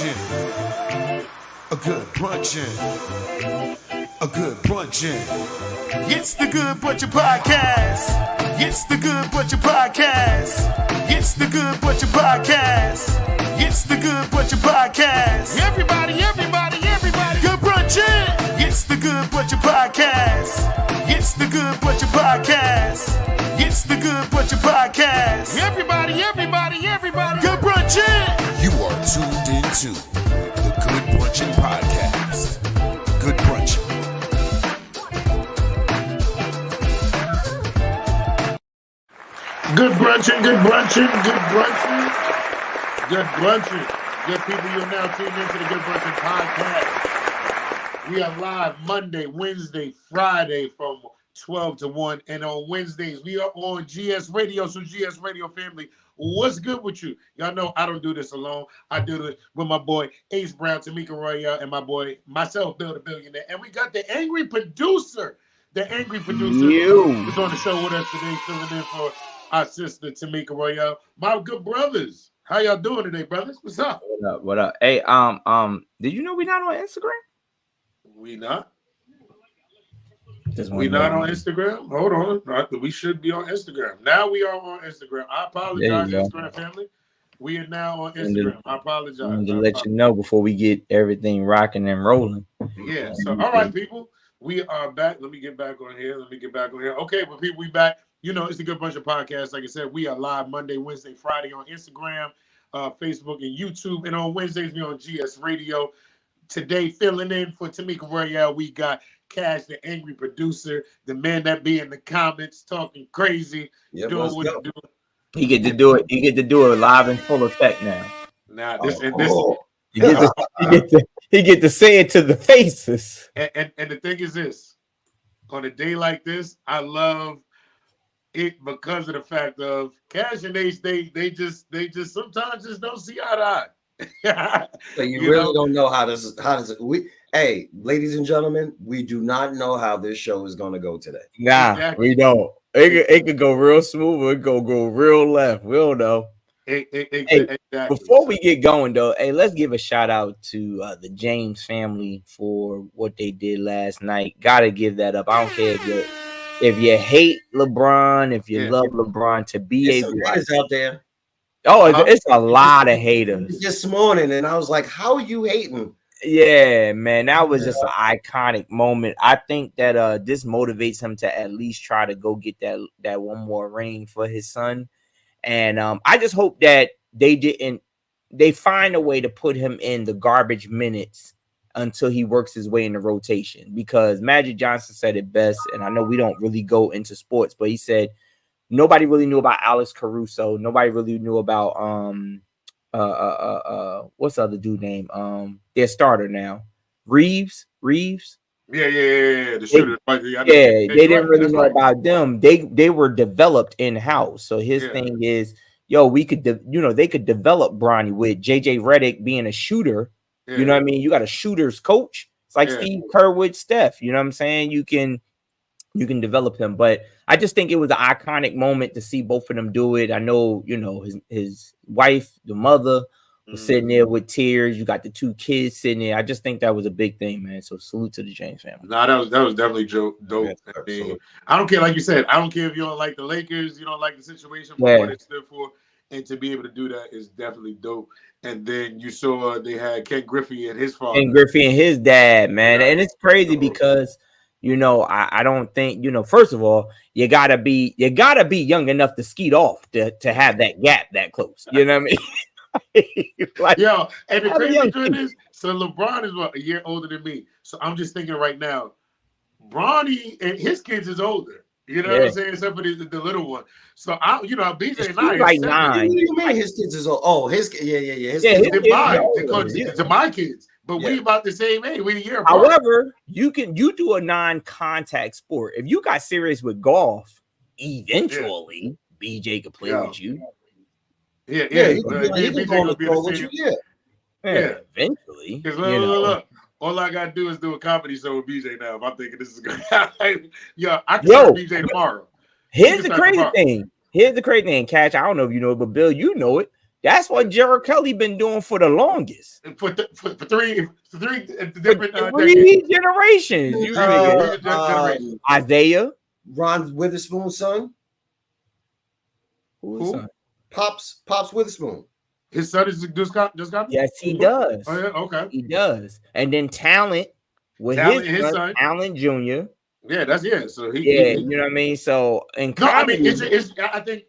brunchin', a good brunchin', a good brunchin'. It's the Good Brunchin' Podcast. It's the Good Brunchin' Podcast. It's the Good Brunchin' Podcast. It's the Good Brunchin' Podcast. Everybody, good brunchin'. It's the Good Brunchin' Podcast. It's the Good Brunchin' Podcast. It's the Good Brunchin' Podcast. Everybody, good brunchin'. You are tuned into the Good Brunchin' Podcast. Good brunchin'. Good brunchin', good brunchin', good brunchin', good brunchin'. Good people, you're now tuned into the Good Brunchin' Podcast. We are live Monday, Wednesday, Friday from 12 to 1. And on Wednesdays, we are on GS Radio. So GS Radio family, what's good with you? Y'all know I don't do this alone. I do it with my boy Ace Brown, Tamika Royale, and my boy, myself, Bill the Billionaire. And we got the angry producer. The angry producer is on the show with us today, filling in for our sister Tamika Royale. My good brothers, how y'all doing today, brothers? What's up? What up? Hey, did you know we're not on Instagram? We not. We not on Instagram. Hold on, we should be on Instagram. Now we are on Instagram. I apologize, Instagram family. We are now on Instagram. I apologize. I to let you know before we get everything rocking and rolling. Yeah. So all right, people, we are back. Let me get back on here. Okay, but people, we back. You know, it's the Good Brunchin' Podcast. Like I said, we are live Monday, Wednesday, Friday on Instagram, Facebook, and YouTube. And on Wednesdays, we on GS Radio. Today, filling in for Tamika Royale, we got Cash, the angry producer, the man that be in the comments talking crazy, doing what he doing. He get to do it. He get to do it live in full effect now. He get to say it to the faces. And the thing is this: on a day like this, I love it because of the fact of Cash and Ace. They just sometimes just don't see eye to eye. So you really don't know how does it. Hey, ladies and gentlemen, we do not know how this show is going to go today. Nah, exactly. We don't. It could go real smooth or it could go real left. We don't know. Exactly. Before we get going, though, hey, let's give a shout out to the James family for what they did last night. Gotta give that up. I don't care if you hate LeBron, if you love LeBron, to be able to out there. Oh, it's a lot of haters this morning, and I was like, "How are you hating?" Yeah, man, that was just an iconic moment. I think that this motivates him to at least try to go get that one more ring for his son. And I just hope that they find a way to put him in the garbage minutes until he works his way in the rotation. Because Magic Johnson said it best, and I know we don't really go into sports, but he said nobody really knew about Alex Caruso. Nobody really knew about what's the other dude name? Their starter now, Reeves. Yeah. The shooter. They didn't really know about them. They were developed in house. So his thing is, we could, they could develop Bronny with JJ Redick being a shooter. Yeah. You know what I mean? You got a shooter's coach. It's like Steve Kerr with Steph. You know what I'm saying? You can develop him, but I just think it was an iconic moment to see both of them do it. I know, his wife, the mother, was sitting there with tears. You got the two kids sitting there. I just think that was a big thing, man. So salute to the James family. No, that was definitely dope. Yeah, I don't care, like you said, I don't care if you don't like the Lakers, you don't like the situation, but what it stood for, and to be able to do that is definitely dope. And then you saw they had Ken Griffey and his father. Ken Griffey and his dad, man. And it's crazy because I don't think, first of all, you gotta be young enough to skeet off to have that gap that close. You know what I mean? And the crazy thing is, so LeBron is a year older than me. So I'm just thinking right now, Bronny and his kids is older. You know what I'm saying? Except for the little one. So BJ and I like 9. What do you mean his kids is old? Oh, his kids. His kids to my kids. But we about the same age. We a year apart. However, you do a non-contact sport. If you got serious with golf, eventually BJ could play with you. He can go on the floor with you. Eventually. Look, all I gotta do is do a comedy show with BJ now. If I'm thinking this is good, I can BJ tomorrow. Here's the crazy thing, Cash. I don't know if you know it, but Bill, you know it. That's what Gerald Kelly been doing for the longest. For three different Three generations. You generations. Isaiah, Ron Witherspoon's son. Who's son? Pops Witherspoon. His son is just got. Yes, he does. Oh, yeah, okay. He does. And then Talent with his son, Talent Jr. Yeah, that's So he, you know what I mean. So in comedy,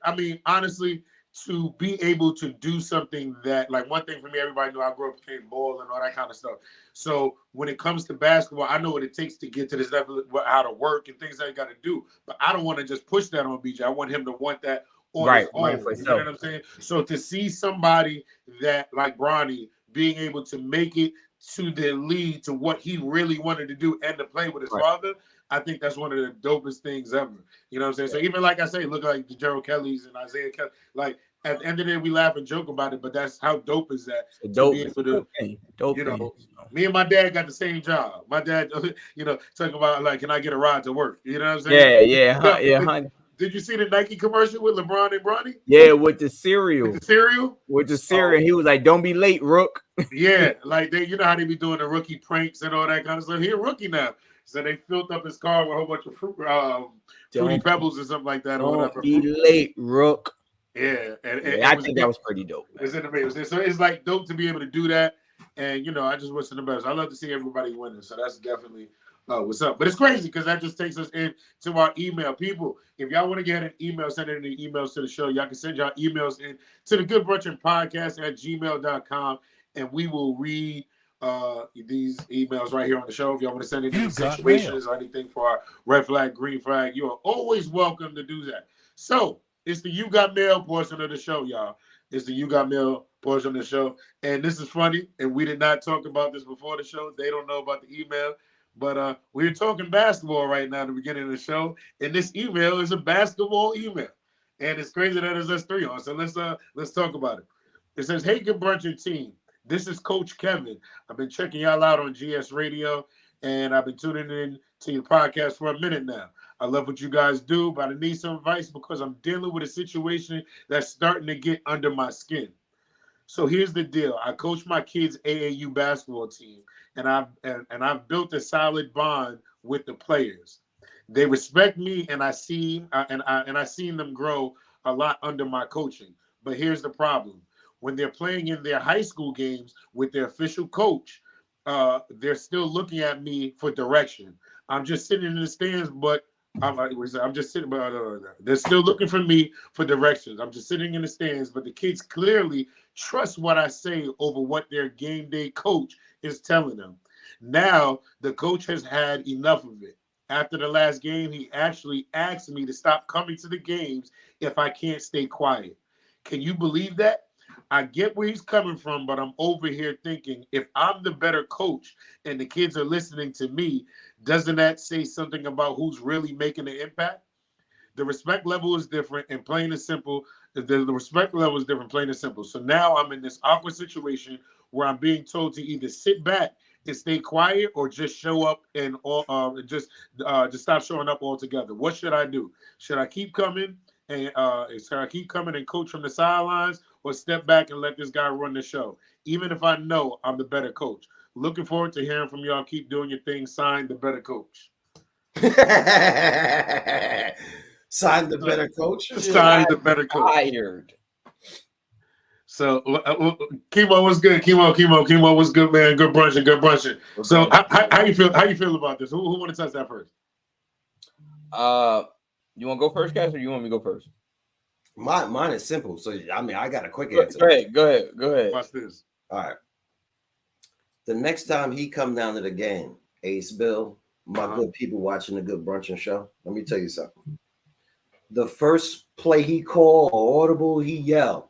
I mean, honestly, to be able to do something that, like, one thing for me, everybody knew I grew up playing ball and all that kind of stuff. So when it comes to basketball, I know what it takes to get to this level, how to work and things that I got to do. But I don't want to just push that on BJ. I want him to want that on his own. You know what I'm saying? So to see somebody that, like Bronny, being able to make it to the lead to what he really wanted to do and to play with his father, I think that's one of the dopest things ever. You know what I'm saying? So even like I say, look like the Gerald Kellys and Isaiah Kelly, like at the end of the day, we laugh and joke about it, but that's how dope is that? Dope, to be able to, you know, me and my dad got the same job. My dad, you know, talking about like, can I get a ride to work? You know what I'm saying? Yeah. Did you see the Nike commercial with LeBron and Bronny? Yeah, with the cereal. With the cereal. He was like, "Don't be late, Rook." Yeah, like you know how they be doing the rookie pranks and all that kind of stuff. He a rookie now. So they filled up his car with a whole bunch of fruity pebbles or something like that. Don't be late, Rook. Yeah, I think that was pretty dope. It's amazing. So it's like dope to be able to do that. And, you know, I just wish them the best. I love to see everybody winning. So that's definitely what's up. But it's crazy because that just takes us into our email. People, if y'all want to get an email, send in the emails to the show. Y'all can send y'all emails in to the Good Brunchin Podcast at gmail.com. And we will read these emails right here on the show. If y'all want to send in any situations or anything for our red flag, green flag, you are always welcome to do that. So it's the You Got Mail portion of the show, y'all. It's the You Got Mail portion of the show. And this is funny, and we did not talk about this before the show. They don't know about the email. But we're talking basketball right now at the beginning of the show. And this email is a basketball email. And it's crazy that it's us three on. So let's talk about it. It says, "Hey, Good Brunchin team. This is Coach Kevin. I've been checking y'all out on GS Radio, and I've been tuning in to your podcast for a minute now. I love what you guys do, but I need some advice because I'm dealing with a situation that's starting to get under my skin. So here's the deal. I coach my kids' AAU basketball team, and I've built a solid bond with the players. They respect me, and I seen them grow a lot under my coaching. But here's the problem. When they're playing in their high school games with their official coach, they're still looking at me for direction. I'm just sitting in the stands, but I'm just sitting. They're still looking for me for directions. I'm just sitting in the stands, but the kids clearly trust what I say over what their game day coach is telling them. Now, the coach has had enough of it. After the last game, he actually asked me to stop coming to the games if I can't stay quiet. Can you believe that? I get where he's coming from, but I'm over here thinking if I'm the better coach and the kids are listening to me, doesn't that say something about who's really making the impact? The respect level is different and plain and simple. The respect level is different, plain and simple. So now I'm in this awkward situation where I'm being told to either sit back and stay quiet or just show up and just stop showing up altogether. What should I do? Should I keep coming and coach from the sidelines, or step back and let this guy run the show, even if I know I'm the better coach? Looking forward to hearing from y'all. Keep doing your thing. Signed, the better coach. Signed, the better coach. Signed, the better coach. Hired. So, Kimo, what's good? Kimo, what's good, man? Good brunching. So, how you feel? How you feel about this? Who want to touch that first? You want to go first, guys, or you want me to go first? Mine is simple. So I mean, I got a quick answer. Go ahead. Watch this. All right. The next time he come down to the game, Ace Bill, my good people watching the Good Brunchin show, let me tell you something. The first play he called or audible, he yelled,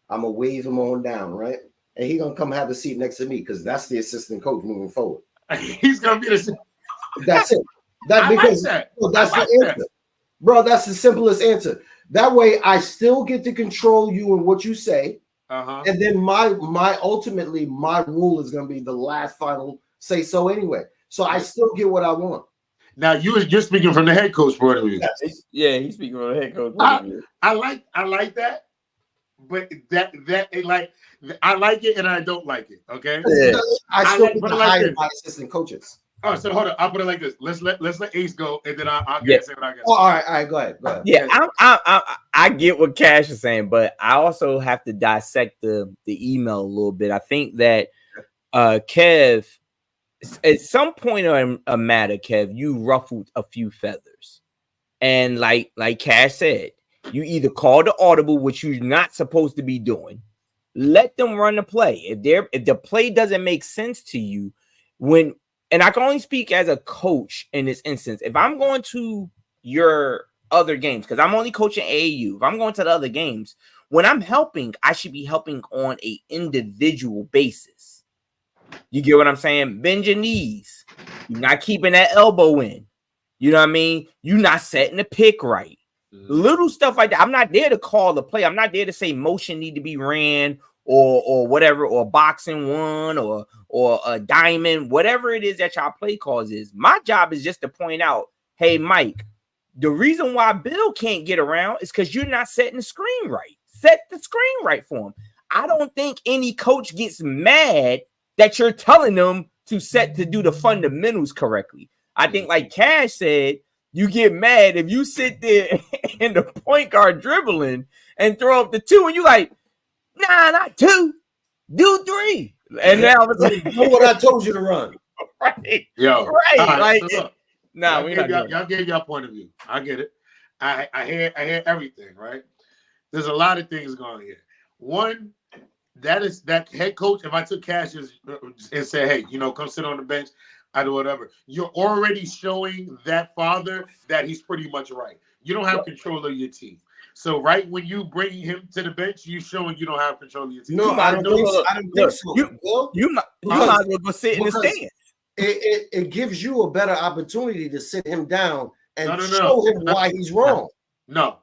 I'm gonna wave him on down, right? And he gonna come have a seat next to me because that's the assistant coach moving forward. He's gonna be the. That's it. That's the answer, bro. That's the simplest answer. That way, I still get to control you and what you say, and then my rule is gonna be the last final say so anyway. So I still get what I want. Now you're speaking from the head coach point of view. Yeah, he's speaking from the head coach. I like that. but that like I like it and I don't like it. Okay, Yeah. I still put it like like hire this. my assistant coaches. Oh, so hold on. I'll put it like this. Let's let Ace go, and then I'll Yeah. say what I got. Oh, all right, go ahead. Yeah, I get what Cash is saying, but I also have to dissect the email a little bit. I think that Kev, at some point in a matter, Kev, you ruffled a few feathers, and like Cash said, you either call the audible, which you're not supposed to be doing. Let them run the play. If the play doesn't make sense to you, and I can only speak as a coach in this instance. If I'm going to your other games, because I'm only coaching AAU, if I'm going to the other games, when I'm helping, I should be helping on an individual basis. You get what I'm saying? Bend your knees. You're not keeping that elbow in. You know what I mean? You're not setting the pick right. Little stuff like that. I'm not there to call the play. I'm not there to say motion need to be ran or whatever, or boxing one or a diamond, whatever it is that y'all play calls is. My job is just to point out, hey, Mike, the reason why Bill can't get around is because you're not setting the screen right. Set the screen right for him. I don't think any coach gets mad that you're telling them to do the fundamentals correctly. I think, like Cash said, you get mad if you sit there in the point guard dribbling and throw up the 2 and you like, nah, not 2, do 3. And now it's like, know what I told you to run. Right. Right. Like, so look, nah, y'all gave y'all point of view. I get it. I hear everything, right? There's a lot of things going on here. One, that head coach, if I took Cash and said, hey, come sit on the bench, I do whatever, you're already showing that father that he's pretty much right. You don't have control of your team. So right when you bring him to the bench, you showing you don't have control of your team. No, I don't think so. You might as well go sit in the stands. It gives you a better opportunity to sit him down and show him why he's wrong. No.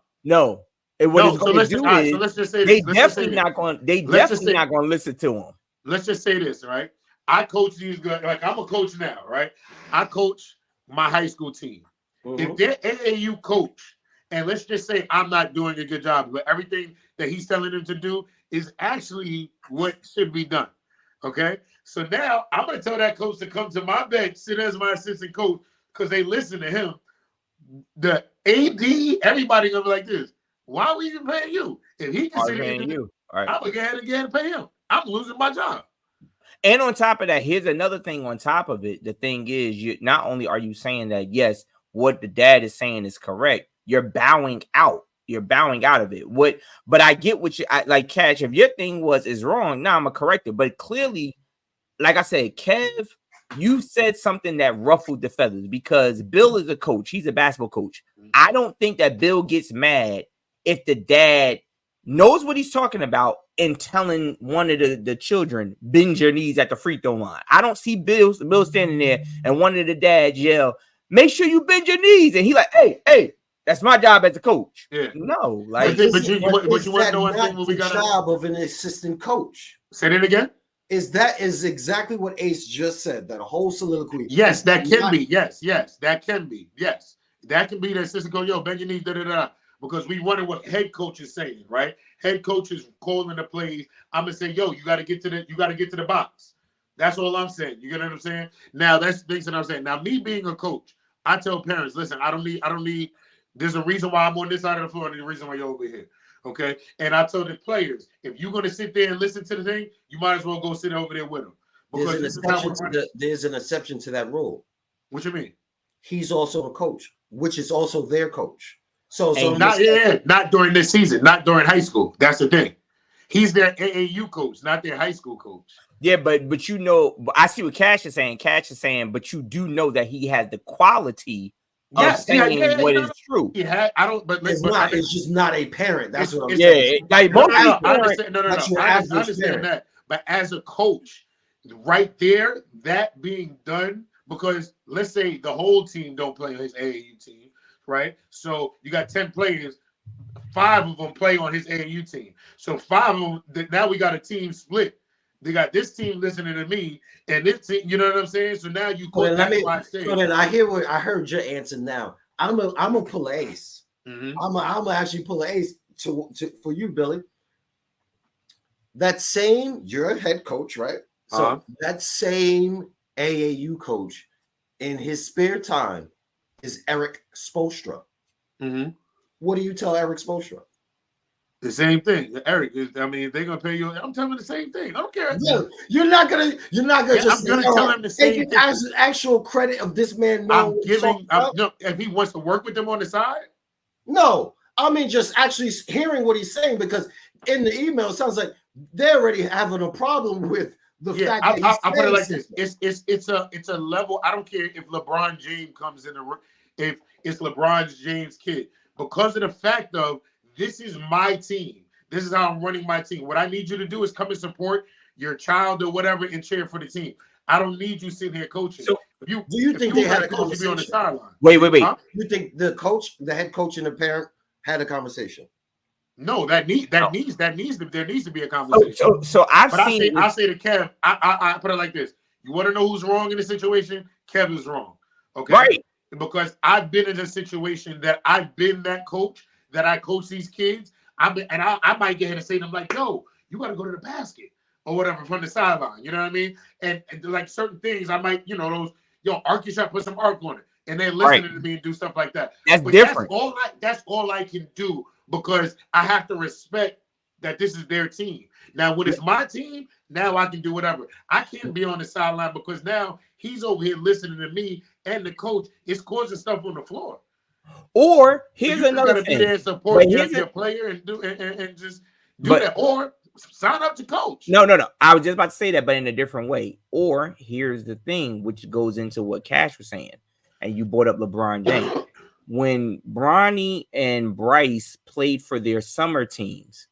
What it's going to do is so let's just say they definitely not going to listen to him. Let's just say this, right? I coach these guys, like I'm a coach now, right? I coach my high school team. If they're AAU coach, and let's just say I'm not doing a good job, but everything that he's telling them to do is actually what should be done. Okay? So now I'm going to tell that coach to come to my bench, sit as my assistant coach, because they listen to him. The AD, everybody going to be like this. Why are we even paying you? If he can sit here, I'm going to go ahead and pay him. I'm losing my job. And on top of that, here's another thing on top of it. The thing is, you not only are you saying that, yes, what the dad is saying is correct, you're bowing out. You're bowing out of it. But I get what like, Cash, if your thing is wrong, now I'm going to correct it. But clearly, like I said, Kev, you said something that ruffled the feathers because Bill is a coach. He's a basketball coach. I don't think that Bill gets mad if the dad knows what he's talking about and telling one of the children, bend your knees at the free throw line. I don't see Bill standing there and one of the dads yell, make sure you bend your knees. And he like, hey, that's my job as a coach. Yeah. No, like, but you want to know one thing when we got job of an assistant coach. Say that again. Is exactly what Ace just said. That whole soliloquy. Yes, that can be. Yes, that can be. Yes, that can be the assistant coach. Yo, bend your knees, because we wonder what head coach is saying, right? Head coach is calling the plays. I'm gonna say, yo, you got to get to the box. That's all I'm saying. You get what I'm saying? Now that's the things that I'm saying. Now, me being a coach, I tell parents, listen, I don't need. There's a reason why I'm on this side of the floor, and there's a reason why you're over here. Okay, and I told the players, if you're gonna sit there and listen to the thing, you might as well go sit over there with them. Because there's an exception to that rule. What you mean? He's also a coach, which is also their coach. So not during this season, not during high school. That's the thing. He's their AAU coach, not their high school coach. Yeah, but I see what Cash is saying. Cash is saying, but you do know that he has the quality of saying what is true. Yeah, I don't. But it's just not a parent. That's what I'm saying. Like most I understand that. But as a coach, right there, that being done, because let's say the whole team don't play on his AAU team, right? So you got 10 players, 5 of them play on his AAU team. So 5 of them, now we got a team split. They got this team listening to me, and this team, you know what I'm saying? So now you call I heard your answer now. I'm a pull Ace. I'm a actually pull an Ace to for you, Billy. that same, you're a head coach, right? So that same AAU coach in his spare time is Eric Spoelstra. Mm-hmm. What do you tell Eric Spoelstra? The same thing. Eric is, I mean, they're gonna pay you. I'm telling him the same thing. I don't care. Yeah, you're not gonna just I'm gonna tell him the same thing. As actual credit of this man knowing if he wants to work with them on the side. No, I mean just actually hearing what he's saying, because in the email it sounds like they're already having a problem with the fact that I put it like this. It's a level. I don't care if LeBron James comes in if it's LeBron James' kid, because of the fact of this is my team. This is how I'm running my team. What I need you to do is come and support your child or whatever and cheer for the team. I don't need you sitting here coaching. So, do you think they had a conversation? Be on the sideline. Wait. Huh? You think the head coach, and the parent had a conversation? No, there needs to be a conversation. So I say to Kev, I put it like this. You want to know who's wrong in the situation? Kev is wrong. Okay. Right. Because I've been in a situation that I've been that coach, that I coach these kids. I might get here and say to them like, yo, you got to go to the basket or whatever from the sideline. You know what I mean? And like certain things, I might, arc your shot, put some arc on it. And they're listening to me and do stuff like that. That's different. That's all I can do, because I have to respect that this is their team. Now, when it's my team, now I can do whatever. I can't be on the sideline because now he's over here listening to me and the coach. It's causing stuff on the floor. Or here's another thing. Be there and support your player and just do that. Or sign up to coach. No. I was just about to say that, but in a different way. Or here's the thing, which goes into what Cash was saying, and you brought up LeBron James. When Bronny and Bryce played for their summer teams,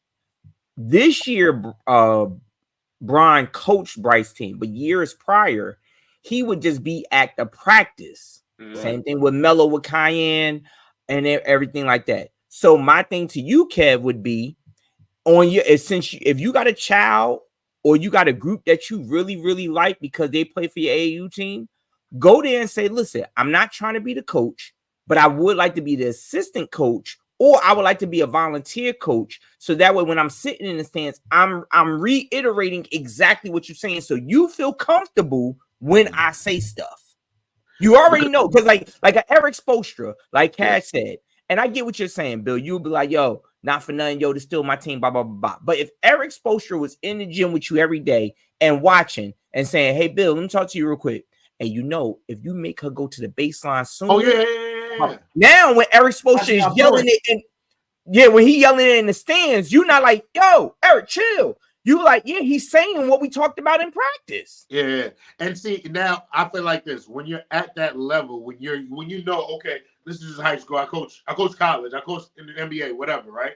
this year, Bron coached Bryce's team, but years prior, he would just be at the practice. Mm-hmm. Same thing with Melo, with Cayenne, and everything like that. So my thing to you, Kev, would be if you got a child or you got a group that you really, really like because they play for your AAU team, go there and say, listen, I'm not trying to be the coach, but I would like to be the assistant coach, or I would like to be a volunteer coach. So that way, when I'm sitting in the stands, I'm reiterating exactly what you're saying. So you feel comfortable when I say stuff. You already know, because like Eric Spoelstra, like Cash said, and I get what you're saying, Bill. You'll be like, yo, not for nothing, yo, this still my team, blah, blah, blah, blah. But if Eric Spoelstra was in the gym with you every day and watching and saying, hey, Bill, let me talk to you real quick. And if you make her go to the baseline soon, now when Eric Spoelstra is yelling it, when he yelling it in the stands, you're not like, yo, Eric, chill. You like, he's saying what we talked about in practice. Yeah. And see, now I feel like this. When you're at that level, when you know, okay, this is high school. I coach college, I coach in the NBA, whatever, right?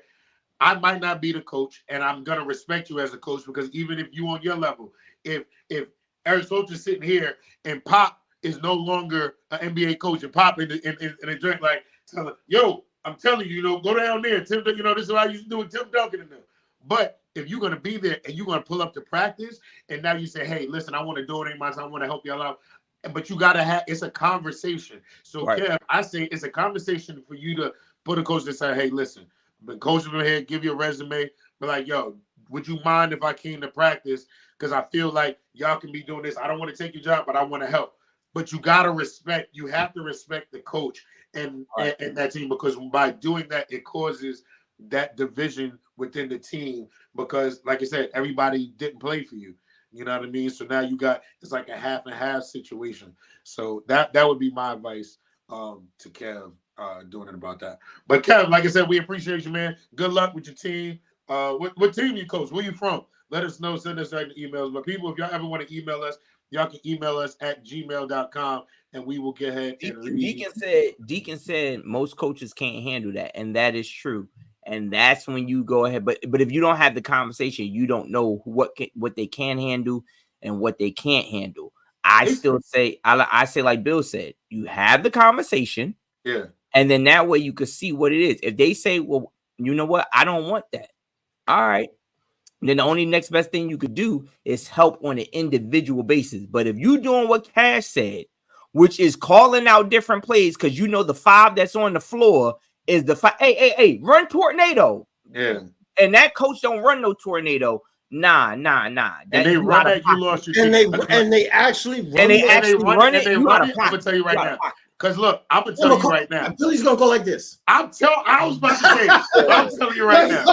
I might not be the coach, and I'm gonna respect you as a coach, because even if you on your level, if Eric Spoelstra is sitting here and Pop is no longer an NBA coach, and Pop in a joint like, yo, I'm telling you, go down there. Tim, this is what I used to do with Tim Duncan and them. But if you're going to be there and you're going to pull up to practice, and now you say, hey, listen, I want to donate my time, I want to help y'all out. But you got to it's a conversation. So, right. Kev, I say it's a conversation for you to put a coach and say, hey, listen, the coach over here, give you a resume. But like, yo, would you mind if I came to practice? Because I feel like y'all can be doing this. I don't want to take your job, but I want to help. But you got to you have to respect the coach and that team, because by doing that, it causes that division within the team, because like I said, everybody didn't play for you. You know what I mean? So now it's like a half and half situation. So that would be my advice to Kev doing it about that. But Kev, like I said, we appreciate you, man. Good luck with your team. What team you coach? Where you from? Let us know. Send us emails. But people, if y'all ever want to email us, y'all can email us at gmail.com and we will get ahead and read. Deacon said most coaches can't handle that, and that is true. And that's when you go ahead. But if you don't have the conversation, you don't know what they can handle and what they can't handle. I still say, I say like Bill said, you have the conversation. Yeah. And then that way you could see what it is. If they say, well, you know what? I don't want that. All right. Then the only next best thing you could do is help on an individual basis. But if you're doing what Cash said, which is calling out different plays, because the 5 that's on the floor is the 5. Hey, run tornado. Yeah. And that coach don't run no tornado. Nah. And they run that, you lost your and ticket. they actually run and they it. actually run it. And they run it. I'm gonna tell you right now. Because look, I'm gonna tell you right now. Billy's gonna go like this. I was about to say, I'm telling you right now,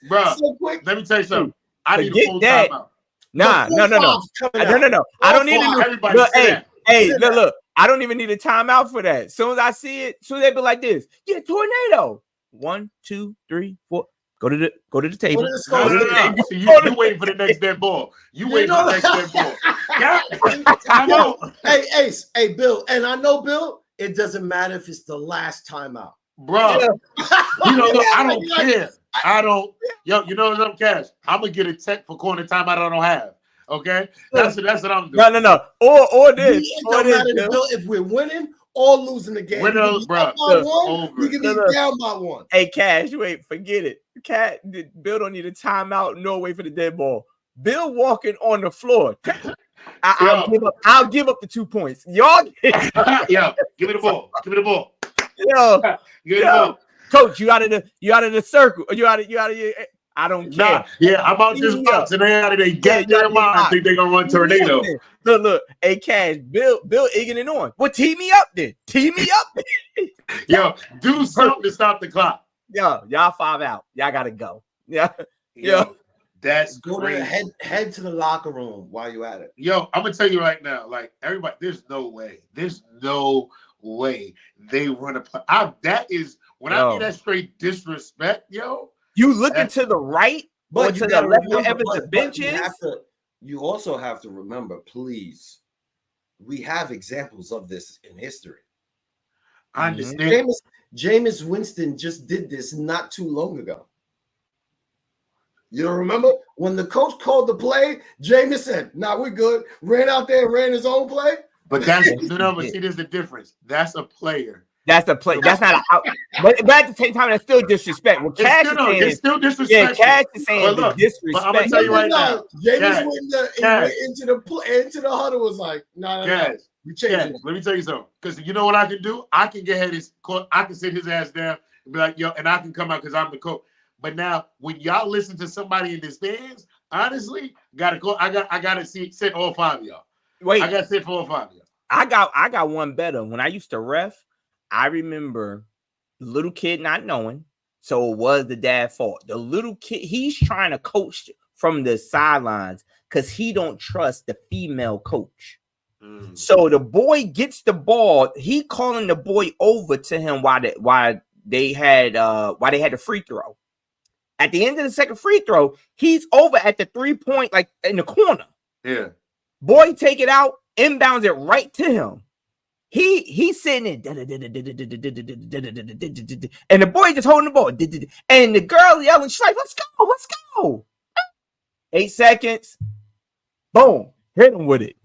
bro. So quick. Let me tell you something. I need a full that. timeout. No. I don't need everybody. Look. I don't even need a timeout for that. As soon as I see it, soon as they be like this, yeah, tornado. 1, 2, 3, 4. Go to the table. No. So you waiting for the next dead ball. You waiting for the next dead ball. Yeah. Time out. Hey, Ace. Hey, Bill. And I know, Bill, it doesn't matter if it's the last timeout. Bro. Look, I don't care. You know what I'm Cash? I'm gonna get a tech for corner timeout I don't have. Okay? That's what I'm doing. No. Or this. It don't matter, Bill, if we're winning or losing the game. Bro. You can be down by 1. Hey, Cash, wait, forget it. Bill don't need a timeout, no way for the dead ball. Bill walking on the floor. I'll give up the 2 points. Y'all give me the ball. Give me the ball. Give me the ball. Coach, you out of the circle. You out of your I don't care. I'm out this box and they out of their goddamn mind. I think they're gonna run tornado. Look, hey Cash, Bill egging it on. Well, tee me up then. Yo, do something to stop the clock. Yo, y'all 5 out. Y'all gotta go. Yeah. That's go crazy. To head to the locker room while you at it. Yo, I'm gonna tell you right now, like everybody, there's no way they run a play. That is when I mean that straight disrespect, yo. You looking to the right, but to the left, wherever the bench is. You also have to remember, please, we have examples of this in history. I understand. Jameis Winston just did this not too long ago. You don't remember when the coach called the play? Jameis said, "Nah, we're good." Ran out there and ran his own play. But that's but see, there's a difference. That's a player. That's a play. That's not but at the same time, that's still disrespect. Well, Cash it's still disrespect. Yeah, Cash is saying disrespect. But I'm gonna tell you right now, Jameis went into the huddle was like, no. We changed it. Let me tell you something. Because you know what I can do? I can get I can sit his ass down and be like, yo, and I can come out because I'm the coach. But now, when y'all listen to somebody in the stands, honestly, I gotta sit all 5 of y'all. Wait, I gotta sit for all 5 of y'all. I got one better. When I used to ref, I remember little kid not knowing, so it was the dad's fault. The little kid, he's trying to coach from the sidelines because he don't trust the female coach. So the boy gets the ball. He calling the boy over to him while they had the free throw. At the end of the second free throw, he's over at the 3-point, like in the corner. Yeah. Boy, take it out, inbounds it right to him. He's sitting in, and the boy just holding the ball. And the girl yelling, she's like, let's go. 8 seconds. Boom. Hit him with it.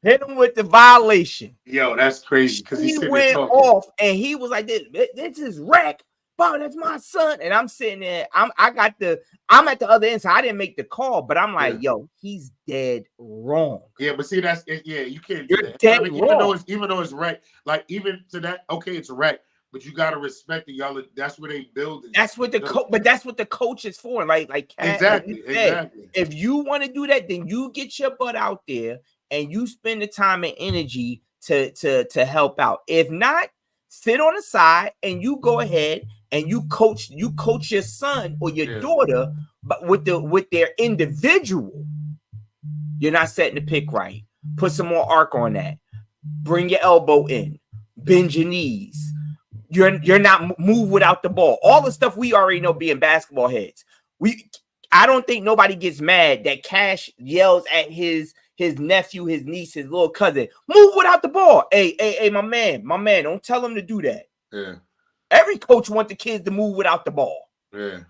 Hit him with the violation. Yo, that's crazy. Because he went off and he was like, this is wreck. Wow, that's my son. And I'm sitting there. I'm at the other end, so I didn't make the call, but I'm like, yo, he's dead wrong. Yeah, but see, that's it. Yeah, you can't do that. Dead wrong. Even though it's wreck, like even to that, okay, it's wreck, but you gotta respect it, y'all. That's where they build it. That's what but that's what the coach is for. Like exactly. If you want to do that, then you get your butt out there and you spend the time and energy to help out. If not, sit on the side and you go ahead and you coach your son or your daughter, but with their individual. You're not setting the pick right. Put some more arc on that. Bring your elbow in. Bend your knees. You're not move without the ball. All the stuff we already know being basketball heads. I don't think nobody gets mad that Cash yells at his nephew, his niece, his little cousin. Move without the ball. Hey, my man, don't tell him to do that. Yeah. Every coach wants the kids to move without the ball. Yeah.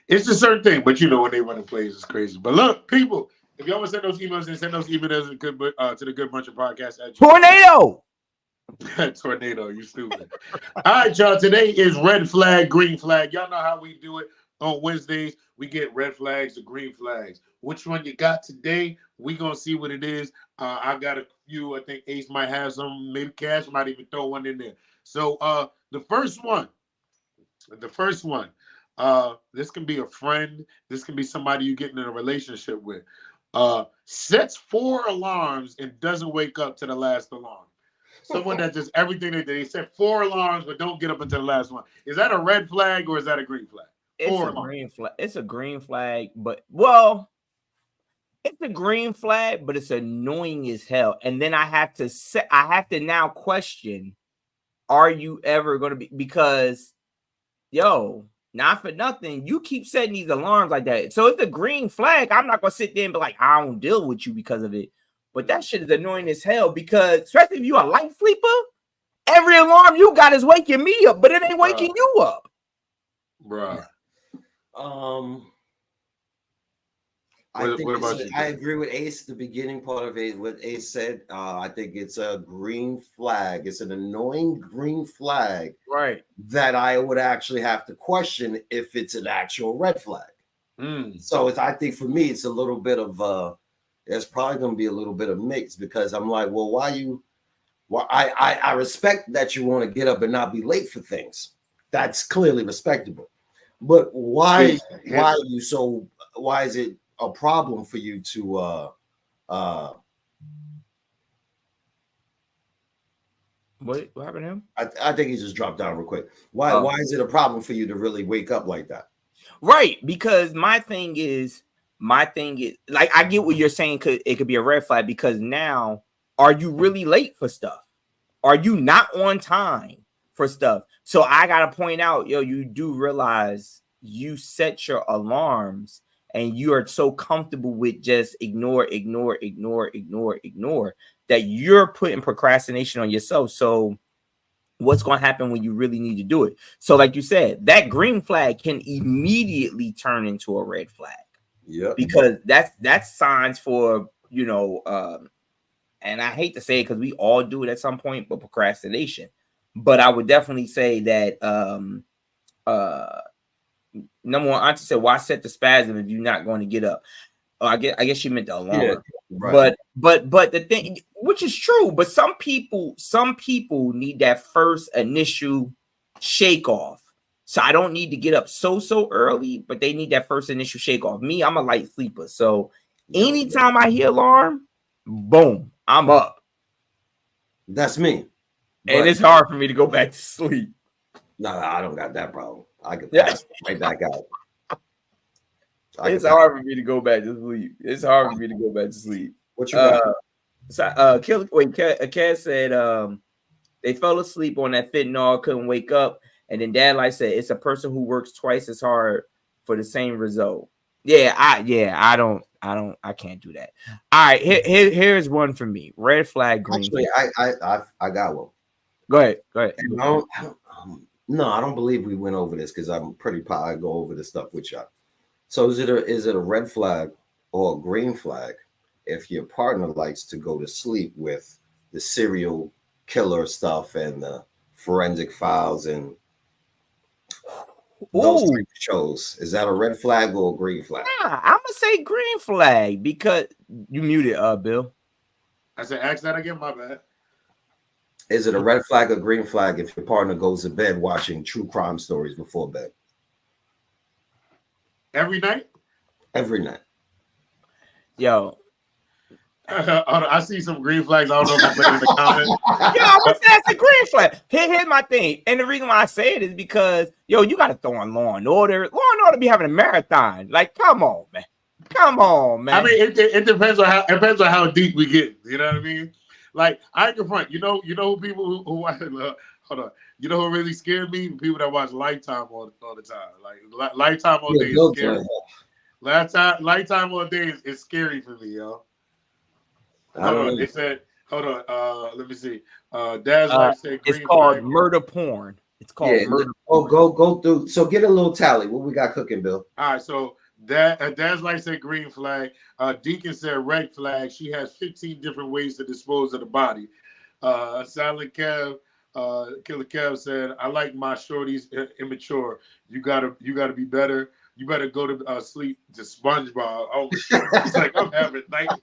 It's a certain thing, but you know when they run the plays, it's crazy. But look, people, if y'all want to send those emails, then send those emails to the Good Brunchin Podcast at Tornado. Tornado, you stupid. All right, y'all. Today is red flag, green flag. Y'all know how we do it on Wednesdays. We get red flags or green flags. Which one you got today? We gonna see what it is. I got a few. I think Ace might have some. Maybe Cash might even throw one in there. So the first one. This can be a friend. This can be somebody you getting in a relationship with. Sets 4 alarms and doesn't wake up to the last alarm. Someone that just everything they set 4 alarms but don't get up until the last one. Is that a red flag or is that a green flag? It's a green flag. It's a green flag, but well, it's a green flag, but it's annoying as hell. And then I have to now question, are you ever going to be, because yo, not for nothing, you keep setting these alarms like that. So it's a green flag. I'm not going to sit there and be like, I don't deal with you because of it. But that shit is annoying as hell, because especially if you're a light sleeper, every alarm you got is waking me up, but it ain't waking you up. Bruh. I agree with Ace. The beginning part of it, what Ace said, I think it's a green flag. It's an annoying green flag, right? That I would actually have to question if it's an actual red flag. So I think for me, it's a little bit of there's probably going to be a little bit of mix, because I'm like, well, I respect that you want to get up and not be late for things. That's clearly respectable. But why is it a problem for you to what happened to him? I think he just dropped down real quick. Why is it a problem for you to really wake up like that? Right, because my thing is like, I get what you're saying, it could be a red flag, because now, are you really late for stuff? Are you not on time for stuff? So I gotta point out, yo, you do realize you set your alarms and you are so comfortable with just ignore that you're putting procrastination on yourself. So what's going to happen when you really need to do it? So like you said, that green flag can immediately turn into a red flag. Yeah, because that's signs for, and I hate to say it because we all do it at some point, but procrastination. But I would definitely say that number one, Auntie said, why set the spasm if you're not going to get up? I guess she meant the alarm. Yeah, right. But the thing, which is true, but some people need that first initial shake off. So I don't need to get up so early, but they need that first initial shake off. Me, I'm a light sleeper. So anytime I hear alarm, boom, I'm up. That's me. And it's hard for me to go back to sleep. No, I don't got that problem. I can pass right back out. It's hard for me to go back to sleep. What you got? Kat said they fell asleep on that fentanyl, couldn't wake up. And then Dad like said, it's a person who works twice as hard for the same result. I can't do that. All right, here's one for me. Red flag, green flag. I got one. Go ahead. No, I don't believe we went over this, because I'm pretty proud I go over this stuff with y'all. So is it a red flag or a green flag if your partner likes to go to sleep with the serial killer stuff and the forensic files and those type of shows? Is that a red flag or a green flag? I'm gonna say green flag, because you muted, Bill. I said, ask that again. My bad. Is it a red flag or green flag if your partner goes to bed watching true crime stories before bed? Every night? Every night. Yo. I see some green flags. I don't know if I put it in the comments. I would say that's a green flag. Here's my thing. And the reason why I say it is because, yo, you got to throw on Law and Order. Law and Order be having a marathon. Like, come on, man. I mean, it depends on how deep we get. You know what I mean? Like, I can front. You know people who watch. Hold on. You know who really scared me? People that watch Lifetime all the time. Like Lifetime all day is scary. Lifetime all day is scary for me, yo. Hold on. They said, hold on. Let me see. Dad's like said, it's called murder porn. It's called murder. Oh, go through. So get a little tally. What we got cooking, Bill? All right. So Dad's like said green flag. Deacon said red flag. She has 15 different ways to dispose of the body. Silent Kev, Killer Kev said, I like my shorties immature. You gotta be better. You better go to sleep to SpongeBob. Oh shit. It's like I'm having nightmares.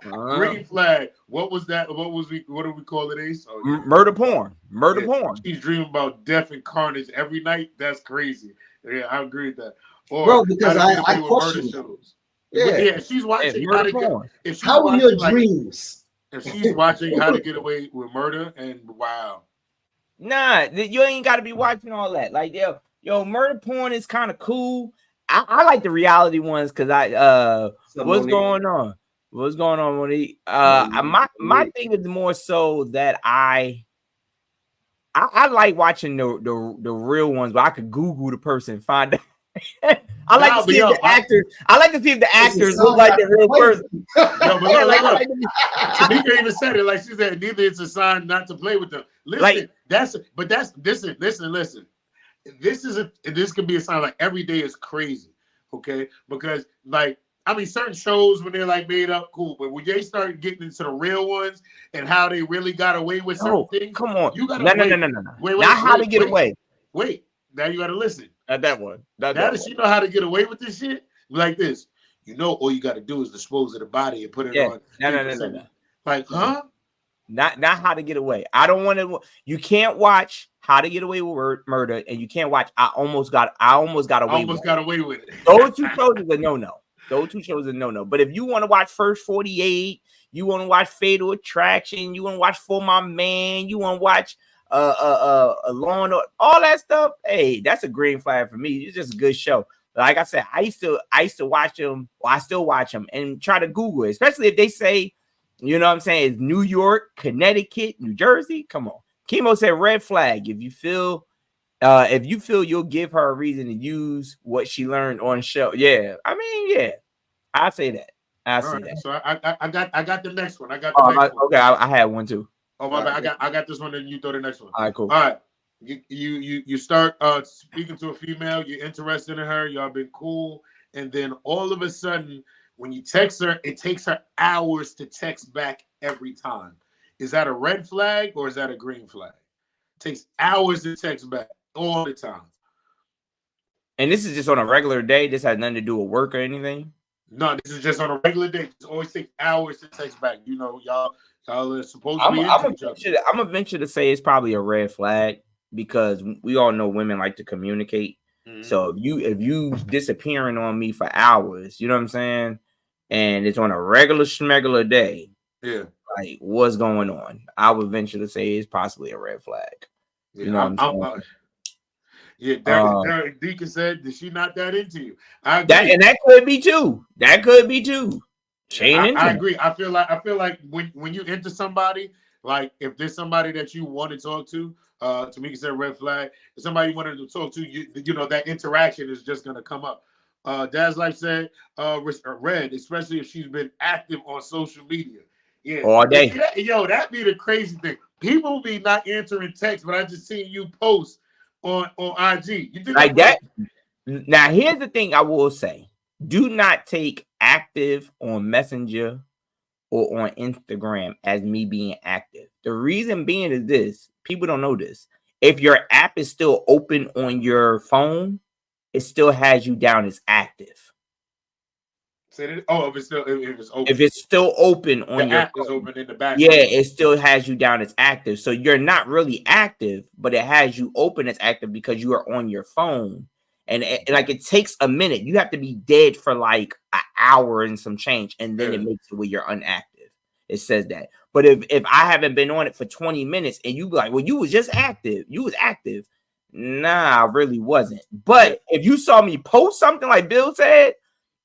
Green flag. What was that? What do we call it, Ace? Murder porn. Murder porn. She's dreaming about death and carnage every night. That's crazy. Yeah, I agree with that. Or Bro, because how to get I away with murder question. shows. Yeah. Yeah, if she's watching how to get, if she's How are your watching like, dreams? if she's watching How to Get Away with Murder, and wow, Nah, you ain't got to be watching all that. Like, yo, murder porn is kind of cool. I like the reality ones because what's going on? What's going on, Monique? My thing is more so that I like watching the real ones, but I could Google the person and find out. I like to see if the actors. I like to see if the actors look like the real person. No, but look. Tamika even said it. Like she said, neither it's a sign not to play with them. Listen, listen. This could be a sign. Like every day is crazy, okay? Because like I mean, certain shows when they're like made up, cool. But when they start getting into the real ones and how they really got away with certain things, come on, you gotta no. Wait, not how to get away. Wait, now you gotta listen. Not that one. Now does she know how to get away with this shit? Like this, you know, all you got to do is dispose of the body and put it on. No. Like, huh? Not how to get away. I don't want to. You can't watch How to Get Away with Murder, and you can't watch I almost got away with it. Those two shows is a no. Those two shows are no. But if you want to watch First 48, you want to watch Fatal Attraction, you want to watch For My Man, you want to watch Law and Order, all that stuff. Hey, that's a green flag for me. It's just a good show. Like I said, I used to watch them. Well, I still watch them and try to Google it, especially if they say, you know what I'm saying, it's New York, Connecticut, New Jersey. Come on. Chemo said red flag. If you feel you'll give her a reason to use what she learned on show. Yeah. I mean, yeah. I say that. That. So I got the next one. I got the next one. Okay, I had one too. Oh my bad. I got this one, and you throw the next one. All right, cool. All right. You start speaking to a female, you're interested in her, y'all been cool, and then all of a sudden, when you text her, it takes her hours to text back every time. Is that a red flag or is that a green flag? It takes hours to text back all the time. And this is just on a regular day. This has nothing to do with work or anything. No, this is just on a regular day. It always takes hours to text back. You know, y'all are supposed to be into each other. I'm gonna venture to say it's probably a red flag because we all know women like to communicate. Mm-hmm. So if you disappearing on me for hours, you know what I'm saying, and it's on a regular schmegular day, yeah, like what's going on? I would venture to say it's possibly a red flag. Yeah, you know what I'm saying? Yeah, Derek Deacon said, "Is she not that into you?" I agree. That could be too. That could be too. I agree. I feel like when you into somebody, like if there's somebody that you want to talk to me said red flag. If somebody you wanted to talk to, you know that interaction is just gonna come up. Dad's Life said red, especially if she's been active on social media. Yeah, all day. That'd be the crazy thing. People be not answering texts, but I just seen you post on IG. You think like that? Now, here's the thing I will say. Do not take active on Messenger or on Instagram as me being active. The reason being is this. People don't know this. If your app is still open on your phone, it still has you down as active. If it's open. If it's still open on your app phone, is open in the back. Yeah, it still has you down as active. So you're not really active, but it has you open as active because you are on your phone. And it takes a minute. You have to be dead for like an hour and some change, and then it makes it where you're unactive. It says that. But if I haven't been on it for 20 minutes and you be like, well, you was just active. You was active. Nah, I really wasn't. But if you saw me post something like Bill said,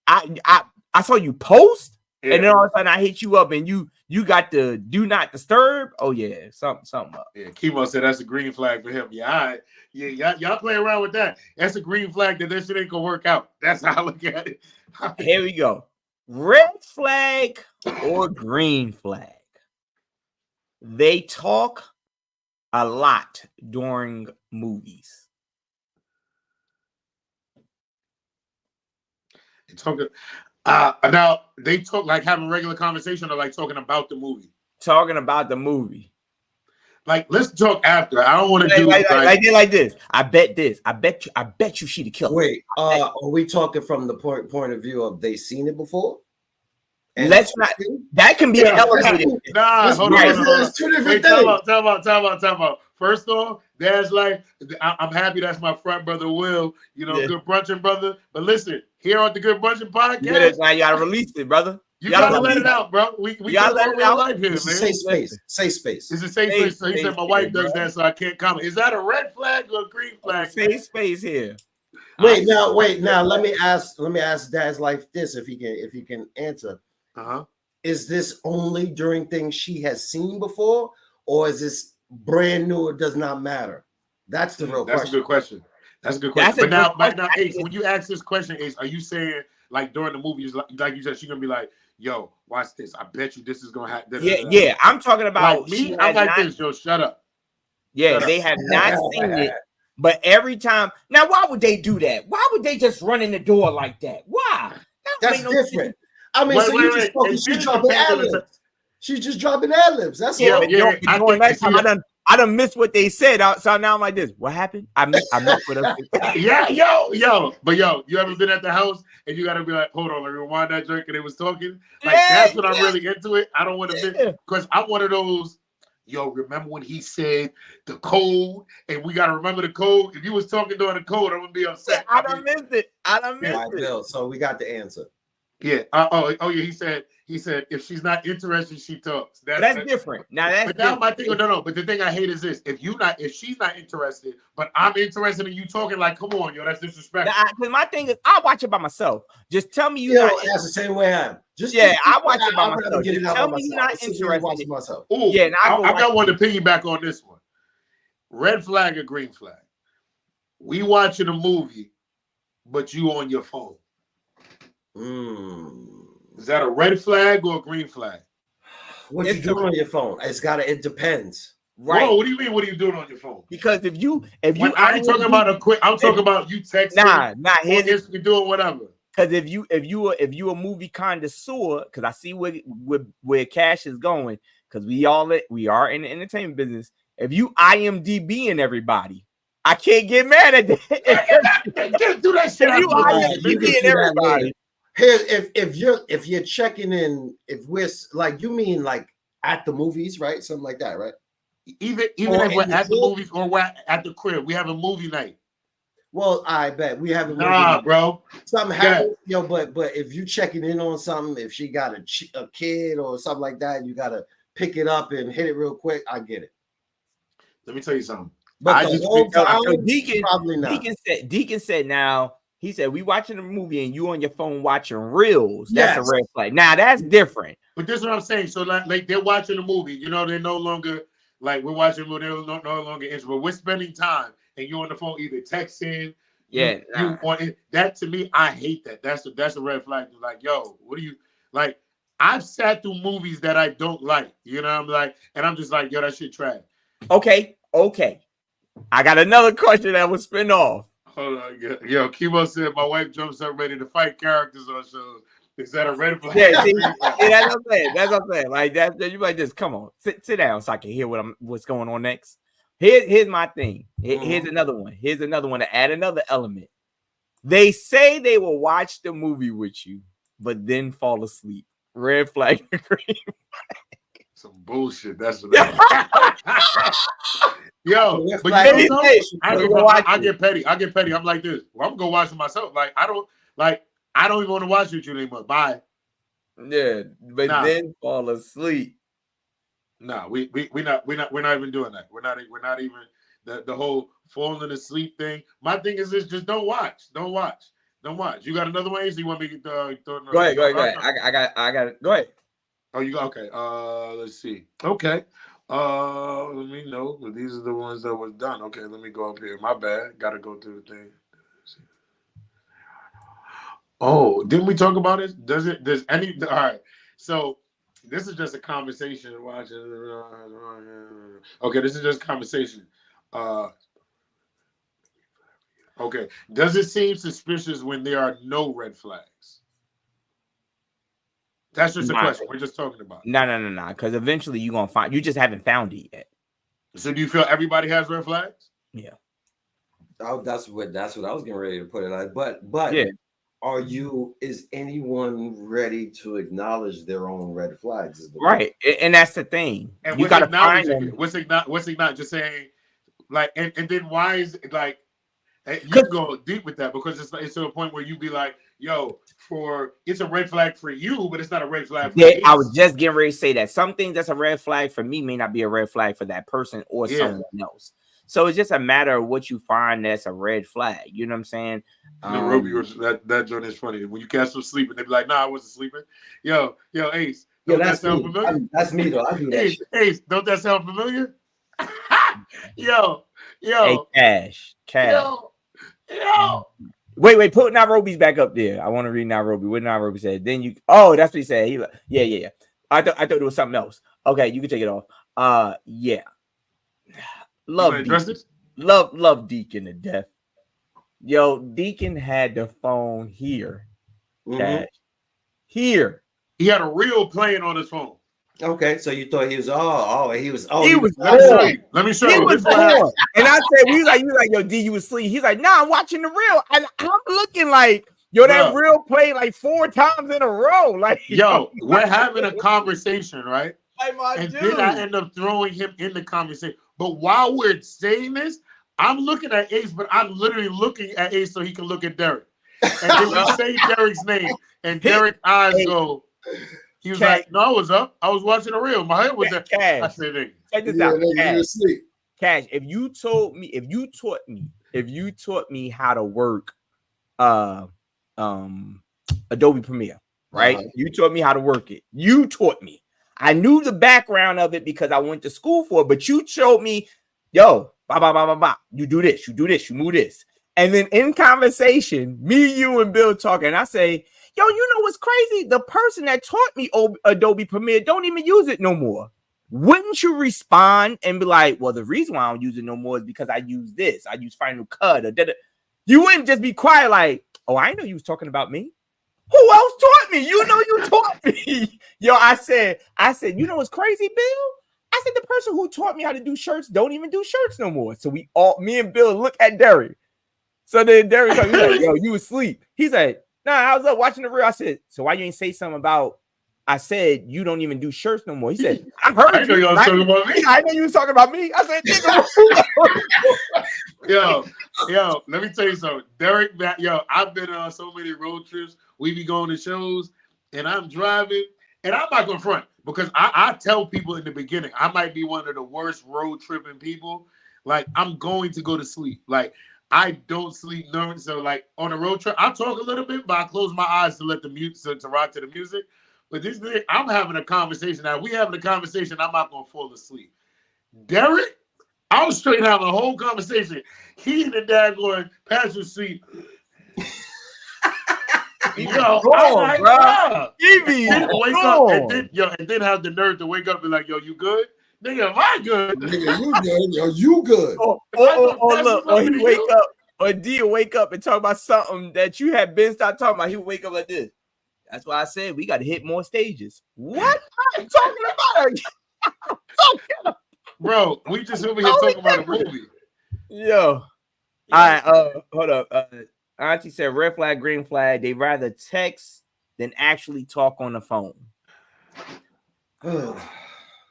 I saw you post, and then all of a sudden I hit you up and you got the do not disturb. Oh yeah, something up. Yeah, Chemo said that's a green flag for him. Yeah, all right. Yeah, y'all play around with that. That's a green flag that this shit ain't gonna work out. That's how I look at it. Here we go. Red flag or green flag. They talk a lot during movies. They talk. Now they talk like having regular conversation or like talking about the movie. Talking about the movie. Like, let's talk after. I don't want to do like this. I bet you she'd have killed. Wait, are we talking from the point of view of they seen it before? And let's not. That can be an elevated. Nah, hold on. It's two different things. Time out. First off, That's like, I'm happy that's my front brother Will, good brunching brother. But listen, here on the Good Brunching podcast, now you gotta release it, brother. You gotta let it out, bro. We talk about real life here, man. Safe space. Safe space. It's a safe space. So he said my wife does that, so I can't comment. Is that a red flag or a green flag? Safe space here. Wait now. Let me ask Dad's life this, if he can answer. Is this only during things she has seen before, or is this brand new? It does not matter. That's the real question. That's a good question. But now, Ace, when you ask this question, Ace, are you saying like during the movie, like you said, she's gonna be like, "Yo, watch this. I bet you this is gonna happen." Yeah. I'm talking about like me. I'm like this. Yo, shut up. Yeah, they have not seen it. But every time now, why would they do that? Why would they just run in the door like that? Why? That's different. I mean, she's dropping ad-libs. She's just dropping ad-libs. That's all. I done missed what they said. So now I'm like this. What happened? I missed what else. Yeah, yo. But you ever been at the house and you gotta be like, hold on, let me rewind that drink and they was talking? Like that's when I'm really into it. I don't want to be because I'm one of those. Yo, remember when he said the code and we gotta remember the code? If you was talking during the code, I'm gonna be upset. I done missed it. Bill, so we got the answer. Yeah. Yeah. He said if she's not interested, she talks. That's different. Now that's. But now my thing. No. But the thing I hate is this: if she's not interested, but I'm interested in you talking, like, come on, yo, that's disrespectful. Because my thing is, I watch it by myself. Just tell me that's the same way I am. I watch it by myself. Just tell me you're not interested. Myself. Ooh, yeah. I got one to piggyback on this one. Red flag or green flag? We watching a movie, but you on your phone. Is that a red flag or a green flag? What you doing on your phone? It depends. Right. Whoa, what do you mean? What are you doing on your phone? Because if you I ain't talking about I'm talking about you texting. You're doing whatever. Because if you a movie connoisseur, because I see where cash is going, because we are in the entertainment business. If you IMDbing everybody, I can't get mad at that. Do that shit. If you IMDbing everybody. Here, if you're checking in, if we're like, you mean like at the movies, right? Something like that, right? Even if we're at the movies or we're at the crib, we have a movie night. Well, I bet we have a movie night. Bro. Something happened, but if you checking in on something, if she got a kid or something like that, you gotta pick it up and hit it real quick. I get it. Let me tell you something. But Deacon said now. He said, we watching a movie and you on your phone watching reels. That's a red flag. Now, that's different. But this is what I'm saying. So, like they're watching a movie. They're no longer, like, we're watching a movie. They're no longer interested. But we're spending time and you're on the phone either texting. You on it. That, to me, I hate that. That's a red flag. Like, yo, what do you, like, I've sat through movies that I don't like. I'm like, and I'm just like, yo, that shit trash. Okay. I got another question that will spin off. Hold on, yo, Kimo said my wife jumps up ready to fight characters on shows. Is that a red flag? Yeah, that's what I'm saying. That's what I'm saying. Like that, you might just come on, sit down so I can hear what's going on next. Here's my thing. Here's another one. Here's another one to add another element. They say they will watch the movie with you, but then fall asleep. Red flag, green flag. Some bullshit. That's what Yo, but I get petty. I'm like this. Well, I'm gonna go watch it myself. Like I don't even want to watch it with you anymore. Bye. Yeah, but then fall asleep. No, we're not even doing that. We're not even the whole falling asleep thing. My thing is this: just don't watch. You got another one? So you want me to go ahead. I got it. Go ahead. Oh, you got okay. Let's see. Okay. Let me know. These are the ones that was done. Okay, let me go up here. My bad. Gotta go through the thing. Oh, didn't we talk about it? Does any all right. So this is just a conversation. Okay, this is just a conversation. Okay. Does it seem suspicious when there are no red flags? That's just a question. We're just talking about. No. Because eventually you're gonna find. You just haven't found it yet. So do you feel everybody has red flags? Yeah. Oh, that's what I was getting ready to put it like. But yeah. Is anyone ready to acknowledge their own red flags? Right, and that's the thing. And you gotta find them. What's not just saying Like, and then why is it like you can go deep with that because it's to a point where you be like, yo, it's a red flag for you, but it's not a red flag for I was Ace. just getting ready to say that some things that's a red flag for me may not be a red flag for that person or someone else. So it's just a matter of what you find that's a red flag. You know what I'm saying? Roby was that joint is funny. When you catch them sleeping, they be like, "Nah, I wasn't sleeping." Yo, Ace, don't that sound familiar? That's me though. I do that shit. Ace, don't that sound familiar? yo, hey, cash. yo. Wait, put Nairobi's back up there. I want to read Nairobi. What Nairobi said. Then you. Oh, that's what he said. He like, yeah. I thought it was something else. Okay, you can take it off. Yeah. Love Deacon. Love Deacon to death. Yo, Deacon had the phone here. Cash. Here. He had a reel playing on his phone. Okay, so you thought he was Let me show you. And I said, he was like, yo, D, you was asleep. He's like, nah, I'm watching the reel. And I'm looking like, yo, that reel played like 4 times in a row. Like, yo, we're having a conversation, right? And then I end up throwing him in the conversation. But while we're saying this, I'm looking at Ace, but I'm literally looking at Ace so he can look at Derek. And then we say Derek's name, and Derek's eyes go. He was like, "No, I was up. I was watching the reel. My head was there." Cash. I said, check this out. Cash, if you taught me how to work Adobe Premiere, right? You taught me how to work it. You taught me. I knew the background of it because I went to school for it, but you showed me, yo, you do this, you move this. And then in conversation, me, you, and Bill talking, I say, yo, you know what's crazy? The person that taught me Adobe Premiere don't even use it no more. Wouldn't you respond and be like, well, the reason why I don't use it no more is because I use this. I use Final Cut. You wouldn't just be quiet like, oh, I didn't know you was talking about me. Who else taught me? You know you taught me. Yo, I said, you know what's crazy, Bill? I said, the person who taught me how to do shirts don't even do shirts no more. So me and Bill look at Derek. So then Derek goes, he's like, yo, you asleep. He's like, nah, I was up watching the reel. I said, so why you ain't say something about, I said, you don't even do shirts no more. He said, I heard you. I know you was talking about me. I know you was talking about me. I said, nigga. yo, let me tell you something. Derek, I've been on so many road trips. We be going to shows, and I'm driving, and I'm not going to front because I tell people in the beginning, I might be one of the worst road tripping people. Like, I'm going to go to sleep. Like, I don't sleep normally. So, like, on a road trip, I talk a little bit, but I close my eyes to let the music, to rock to the music. But this thing, I'm having a conversation. Now, we having a conversation, I'm not going to fall asleep. Derek, I was straight having a whole conversation. He and the dad going, passenger seat. Yo, I'm like, bro. And then have the nerve to wake up and be like, yo, you good? Nigga, am I good? Nigga, you good? Yo, you good? Or he wake up, or D will wake up and talk about something that you had been start talking about. He would wake up like this. That's why I said we got to hit more stages. What are you talking about? Bro, we just over here talking about a movie. Yo. All right, hold up. Auntie said red flag, green flag. They rather text than actually talk on the phone.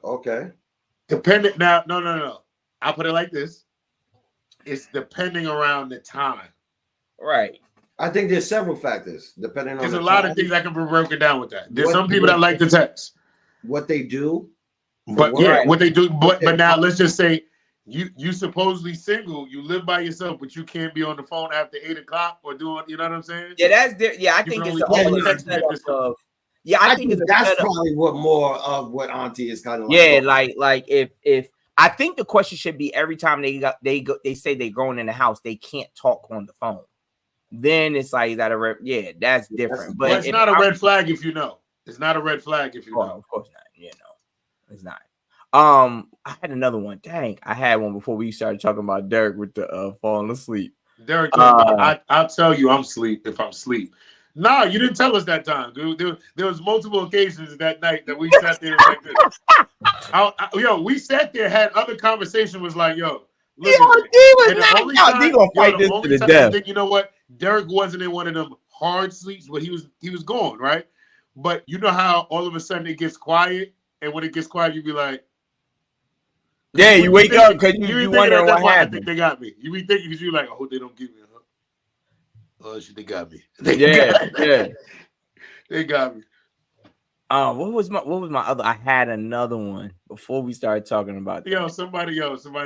Okay. Depending now, no. I'll put it like this. It's depending around the time. Right. I think there's several factors depending on. There's a lot of things that can be broken down with that. There's some people that like to text. What they do. But what they do. But now let's just say you supposedly single, you live by yourself, but you can't be on the phone after 8:00 or doing, you know what I'm saying? Yeah, I think it's I think that's probably what more of what Auntie is kind of like. Yeah, like if I think the question should be every time they say they're going in the house, they can't talk on the phone. Then it's like that that's different. But it's not a red flag if you know. It's not a red flag if you know. Of course not. You know, it's not. I had another one. Dang, I had one before we started talking about Derek with the falling asleep. Derek, I'll tell you I'm asleep if I'm asleep. No, you didn't tell us that time, dude. There was multiple occasions that night that we sat there like this. We sat there, had other conversation, was like, yo, listen. D gonna fight this to the death. You know what? Derek wasn't in one of them hard sleeps, but he was gone, right? But you know how all of a sudden it gets quiet, and when it gets quiet, you be like, Yeah, you wake up because you thinking wondering at that what point, I happened. think they got me. You be thinking because you like, I hope they don't get me. Oh, shit, they got me. Yeah. They got me. What was my other? I had another one before we started talking about that. Somebody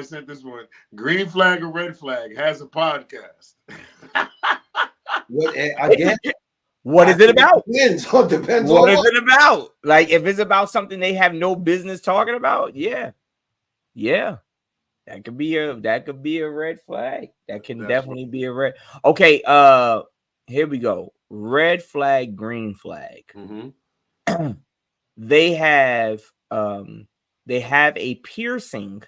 sent this one. Green flag or red flag has a podcast. Again? What is it about? Depends What is it about? Like, if it's about something they have no business talking about, yeah. That could be a red flag. That can definitely be a red. Okay, here we go. Red flag, green flag. Mm-hmm. They have a piercing